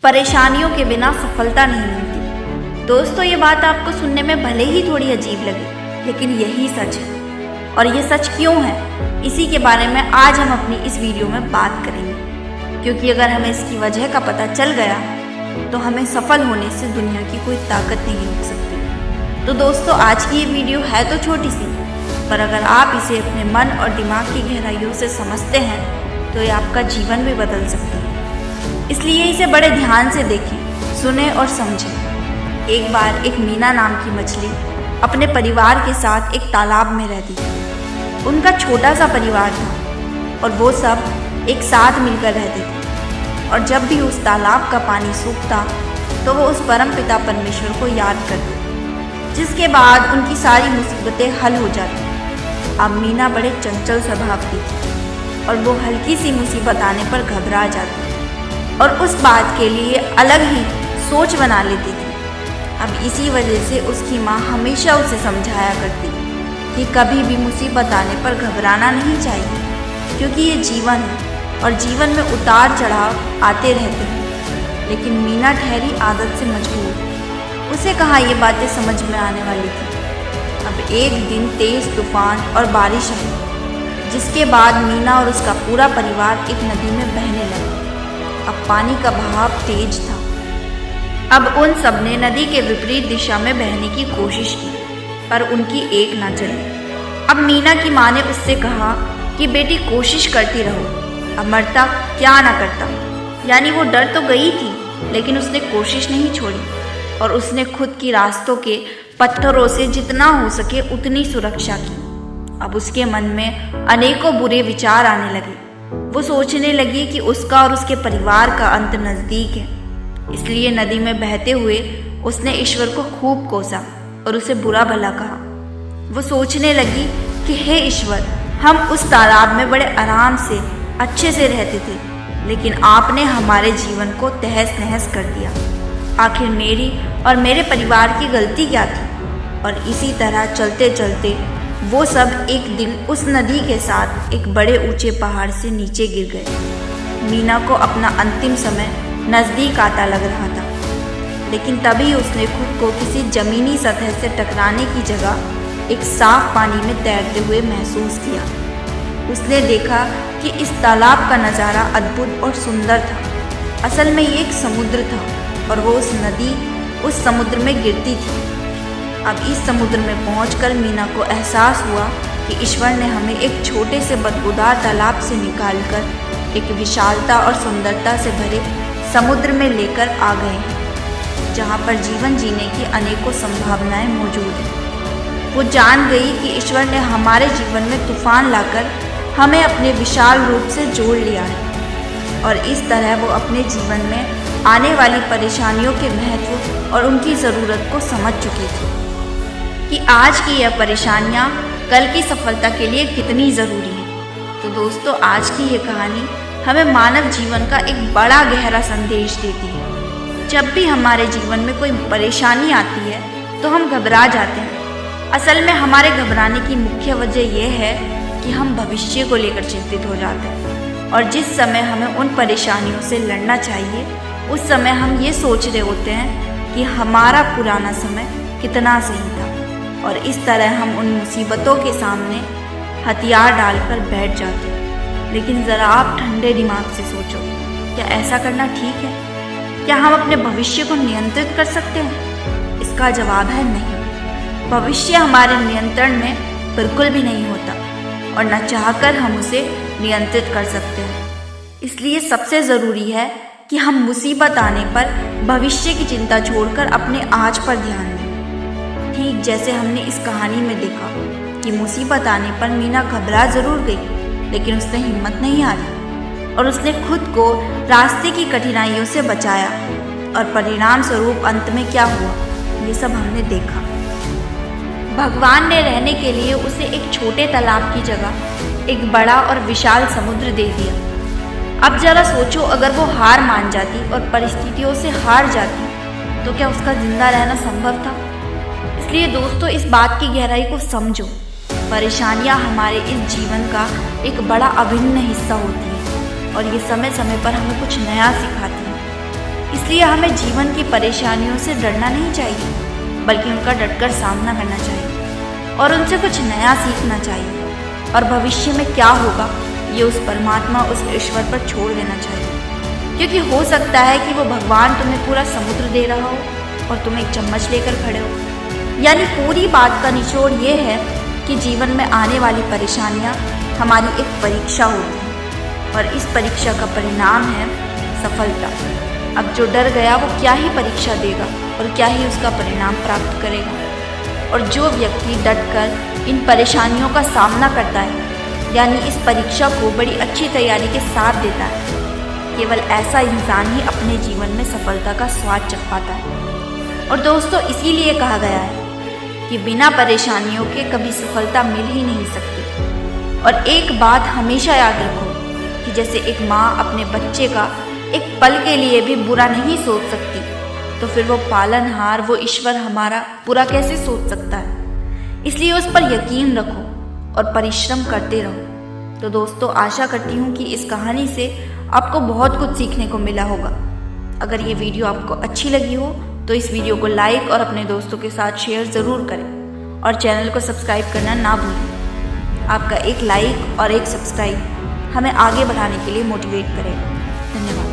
परेशानियों के बिना सफलता नहीं मिलती। दोस्तों, ये बात आपको सुनने में भले ही थोड़ी अजीब लगे, लेकिन यही सच है। और ये सच क्यों है, इसी के बारे में आज हम अपनी इस वीडियो में बात करेंगे। क्योंकि अगर हमें इसकी वजह का पता चल गया तो हमें सफल होने से दुनिया की कोई ताकत नहीं रोक सकती। तो दोस्तों, आज की ये वीडियो है तो छोटी सी, पर अगर आप इसे अपने मन और दिमाग की गहराइयों से समझते हैं तो ये आपका जीवन भी बदल सकता है। इसलिए इसे बड़े ध्यान से देखें, सुने और समझें। एक बार एक मीना नाम की मछली अपने परिवार के साथ एक तालाब में रहती थी। उनका छोटा सा परिवार था और वो सब एक साथ मिलकर रहते थे। और जब भी उस तालाब का पानी सूखता तो वो उस परम पिता परमेश्वर को याद करते, जिसके बाद उनकी सारी मुसीबतें हल हो जाती। अब मीना बड़े चंचल स्वभाव की थी और वो हल्की सी मुसीबत आने पर घबरा जाती और उस बात के लिए अलग ही सोच बना लेती थी। अब इसी वजह से उसकी माँ हमेशा उसे समझाया करती कि कभी भी मुसीबत आने पर घबराना नहीं चाहिए, क्योंकि ये जीवन है और जीवन में उतार चढ़ाव आते रहते हैं। लेकिन मीना ठहरी आदत से मजबूर, उसे कहाँ ये बातें समझ में आने वाली थी। अब एक दिन तेज तूफान और बारिश आई, जिसके बाद मीना और उसका पूरा परिवार एक नदी में बहने लगा। अब पानी का बहाव तेज था। अब उन सब ने नदी के विपरीत दिशा में बहने की कोशिश की, पर उनकी एक ना चली। अब मीना की माँ ने उससे कहा कि बेटी, कोशिश करती रहो, अब मरता क्या ना करता। यानी वो डर तो गई थी, लेकिन उसने कोशिश नहीं छोड़ी और उसने खुद की रास्तों के पत्थरों से जितना हो सके उतनी सुरक्षा की। अब उसके मन में अनेकों बुरे विचार आने लगे। वो सोचने लगी कि उसका और उसके परिवार का अंत नज़दीक है। इसलिए नदी में बहते हुए उसने ईश्वर को खूब कोसा और उसे बुरा भला कहा। वो सोचने लगी कि हे ईश्वर, हम उस तालाब में बड़े आराम से अच्छे से रहते थे, लेकिन आपने हमारे जीवन को तहस नहस कर दिया। आखिर मेरी और मेरे परिवार की गलती क्या थी? और इसी तरह चलते चलते वो सब एक दिन उस नदी के साथ एक बड़े ऊंचे पहाड़ से नीचे गिर गए। मीना को अपना अंतिम समय नज़दीक आता लग रहा था, लेकिन तभी उसने खुद को किसी जमीनी सतह से टकराने की जगह एक साफ पानी में तैरते हुए महसूस किया। उसने देखा कि इस तालाब का नज़ारा अद्भुत और सुंदर था। असल में ये एक समुद्र था और वो उस नदी उस समुद्र में गिरती थी। अब इस समुद्र में पहुंचकर मीना को एहसास हुआ कि ईश्वर ने हमें एक छोटे से बदबूदार तालाब से निकालकर एक विशालता और सुंदरता से भरे समुद्र में लेकर आ गए हैं, जहां पर जीवन जीने की अनेकों संभावनाएं मौजूद हैं। वो जान गई कि ईश्वर ने हमारे जीवन में तूफान लाकर हमें अपने विशाल रूप से जोड़ लिया है और इस तरह वो अपने जीवन में आने वाली परेशानियों के महत्व और उनकी ज़रूरत को समझ चुकी थी कि आज की यह परेशानियाँ कल की सफलता के लिए कितनी ज़रूरी है। तो दोस्तों, आज की ये कहानी हमें मानव जीवन का एक बड़ा गहरा संदेश देती है। जब भी हमारे जीवन में कोई परेशानी आती है तो हम घबरा जाते हैं। असल में हमारे घबराने की मुख्य वजह यह है कि हम भविष्य को लेकर चिंतित हो जाते हैं और जिस समय हमें उन परेशानियों से लड़ना चाहिए, उस समय हम ये सोच रहे होते हैं कि हमारा पुराना समय कितना सही था। और इस तरह हम उन मुसीबतों के सामने हथियार डालकर बैठ जाते हैं। लेकिन ज़रा आप ठंडे दिमाग से सोचो, क्या ऐसा करना ठीक है? क्या हम अपने भविष्य को नियंत्रित कर सकते हैं? इसका जवाब है नहीं। भविष्य हमारे नियंत्रण में बिल्कुल भी नहीं होता और न चाहकर हम उसे नियंत्रित कर सकते हैं। इसलिए सबसे ज़रूरी है कि हम मुसीबत आने पर भविष्य की चिंता छोड़कर अपने आज पर ध्यान दें। ठीक जैसे हमने इस कहानी में देखा कि मुसीबत आने पर मीना घबरा ज़रूर गई, लेकिन उसने हिम्मत नहीं हारी और उसने खुद को रास्ते की कठिनाइयों से बचाया और परिणाम स्वरूप अंत में क्या हुआ, ये सब हमने देखा। भगवान ने रहने के लिए उसे एक छोटे तालाब की जगह एक बड़ा और विशाल समुद्र दे दिया। अब जरा सोचो, अगर वो हार मान जाती और परिस्थितियों से हार जाती तो क्या उसका जिंदा रहना संभव था? इसलिए दोस्तों, इस बात की गहराई को समझो। परेशानियां हमारे इस जीवन का एक बड़ा अभिन्न हिस्सा होती हैं और ये समय समय पर हमें कुछ नया सिखाती हैं। इसलिए हमें जीवन की परेशानियों से डरना नहीं चाहिए, बल्कि उनका डटकर सामना करना चाहिए और उनसे कुछ नया सीखना चाहिए। और भविष्य में क्या होगा ये उस परमात्मा, उस ईश्वर पर छोड़ देना चाहिए, क्योंकि हो सकता है कि वो भगवान तुम्हें पूरा समुद्र दे रहा हो और तुम एक चम्मच लेकर खड़े हो। यानी पूरी बात का निचोड़ ये है कि जीवन में आने वाली परेशानियाँ हमारी एक परीक्षा होती है और इस परीक्षा का परिणाम है सफलता। अब जो डर गया वो क्या ही परीक्षा देगा और क्या ही उसका परिणाम प्राप्त करेगा। और जो व्यक्ति डटकर इन परेशानियों का सामना करता है, यानी इस परीक्षा को बड़ी अच्छी तैयारी के साथ देता है, केवल ऐसा इंसान ही अपने जीवन में सफलता का स्वाद चख पाता है। और दोस्तों, इसीलिए कहा गया है कि बिना परेशानियों के कभी सफलता मिल ही नहीं सकती। और एक बात हमेशा याद रखो कि जैसे एक माँ अपने बच्चे का एक पल के लिए भी बुरा नहीं सोच सकती, तो फिर वो पालनहार, वो ईश्वर हमारा बुरा कैसे सोच सकता है। इसलिए उस पर यकीन रखो और परिश्रम करते रहो। तो दोस्तों, आशा करती हूँ कि इस कहानी से आपको बहुत कुछ सीखने को मिला होगा। अगर ये वीडियो आपको अच्छी लगी हो तो इस वीडियो को लाइक और अपने दोस्तों के साथ शेयर ज़रूर करें और चैनल को सब्सक्राइब करना ना भूलें। आपका एक लाइक और एक सब्सक्राइब हमें आगे बढ़ाने के लिए मोटिवेट करेगा। धन्यवाद।